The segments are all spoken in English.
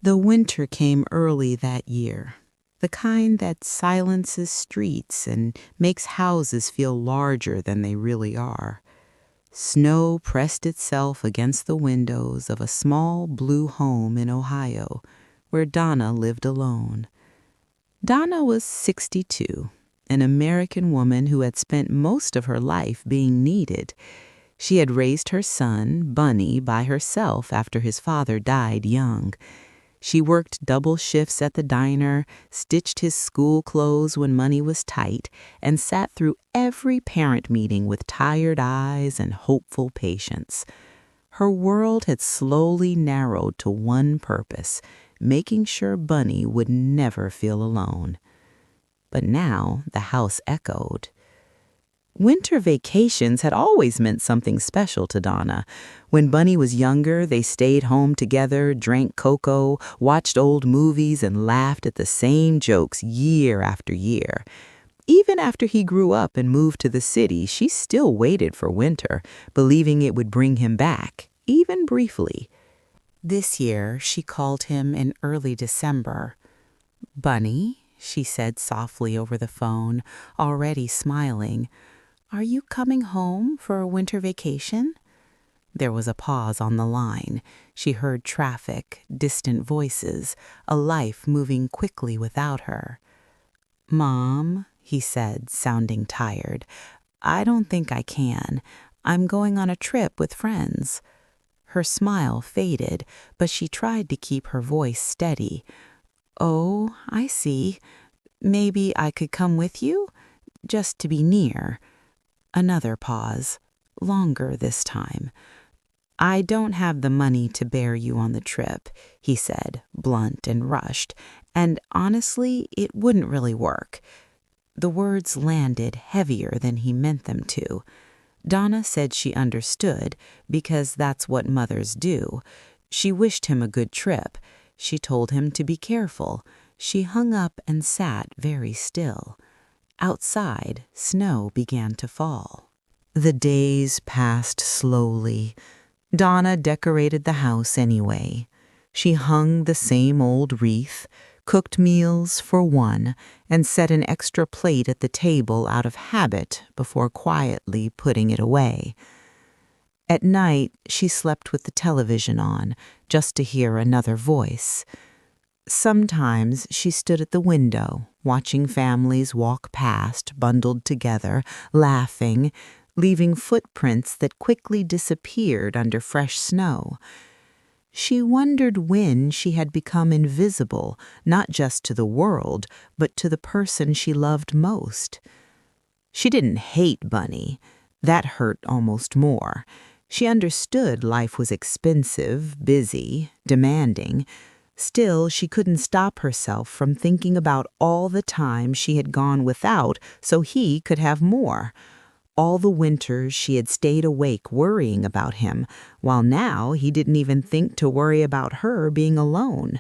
The winter came early that year, the kind that silences streets and makes houses feel larger than they really are. Snow pressed itself against the windows of a small blue home in Ohio, where Donna lived alone. Donna was 62, an American woman who had spent most of her life being needed. She had raised her son, Bunny, by herself after his father died young. She worked double shifts at the diner, stitched his school clothes when money was tight, and sat through every parent meeting with tired eyes and hopeful patience. Her world had slowly narrowed to one purpose, making sure Bunny would never feel alone. But now the house echoed. Winter vacations had always meant something special to Donna. When Bunny was younger, they stayed home together, drank cocoa, watched old movies, and laughed at the same jokes year after year. Even after he grew up and moved to the city, she still waited for winter, believing it would bring him back, even briefly. This year, she called him in early December. "Bunny," she said softly over the phone, already smiling, "are you coming home for a winter vacation?" There was a pause on the line. She heard traffic, distant voices, a life moving quickly without her. "Mom," he said, sounding tired, "I don't think I can. I'm going on a trip with friends." Her smile faded, but she tried to keep her voice steady. "Oh, I see. Maybe I could come with you? Just to be near." Another pause, longer this time. "I don't have the money to bear you on the trip," he said, blunt and rushed, "and honestly, it wouldn't really work." The words landed heavier than he meant them to. Donna said she understood, because that's what mothers do. She wished him a good trip. She told him to be careful. She hung up and sat very still. Outside, snow began to fall. The days passed slowly. Donna decorated the house anyway. She hung the same old wreath, cooked meals for one, and set an extra plate at the table out of habit before quietly putting it away. At night, she slept with the television on, just to hear another voice. Sometimes she stood at the window, watching families walk past, bundled together, laughing, leaving footprints that quickly disappeared under fresh snow. She wondered when she had become invisible, not just to the world, but to the person she loved most. She didn't hate Bunny. That hurt almost more. She understood life was expensive, busy, demanding. Still, she couldn't stop herself from thinking about all the time she had gone without so he could have more. All the winters she had stayed awake worrying about him, while now he didn't even think to worry about her being alone.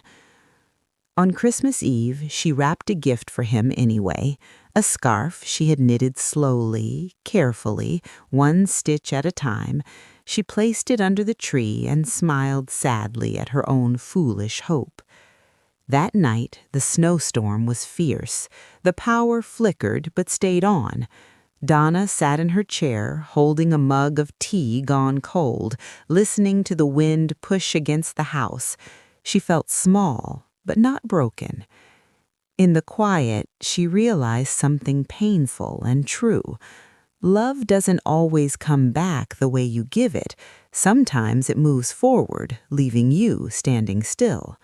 On Christmas Eve, she wrapped a gift for him anyway, a scarf she had knitted slowly, carefully, one stitch at a time. She placed it under the tree and smiled sadly at her own foolish hope. That night, the snowstorm was fierce. The power flickered but stayed on. Donna sat in her chair, holding a mug of tea gone cold, listening to the wind push against the house. She felt small, but not broken. In the quiet, she realized something painful and true. Love doesn't always come back the way you give it. Sometimes it moves forward, leaving you standing still.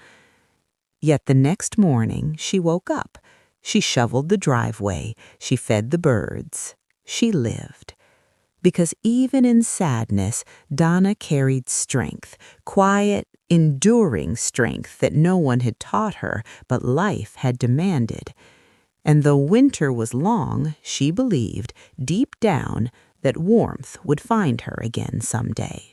Yet the next morning, she woke up. She shoveled the driveway. She fed the birds. She lived. Because even in sadness, Donna carried strength, quiet, enduring strength that no one had taught her, but life had demanded. And though winter was long, she believed, deep down, that warmth would find her again someday.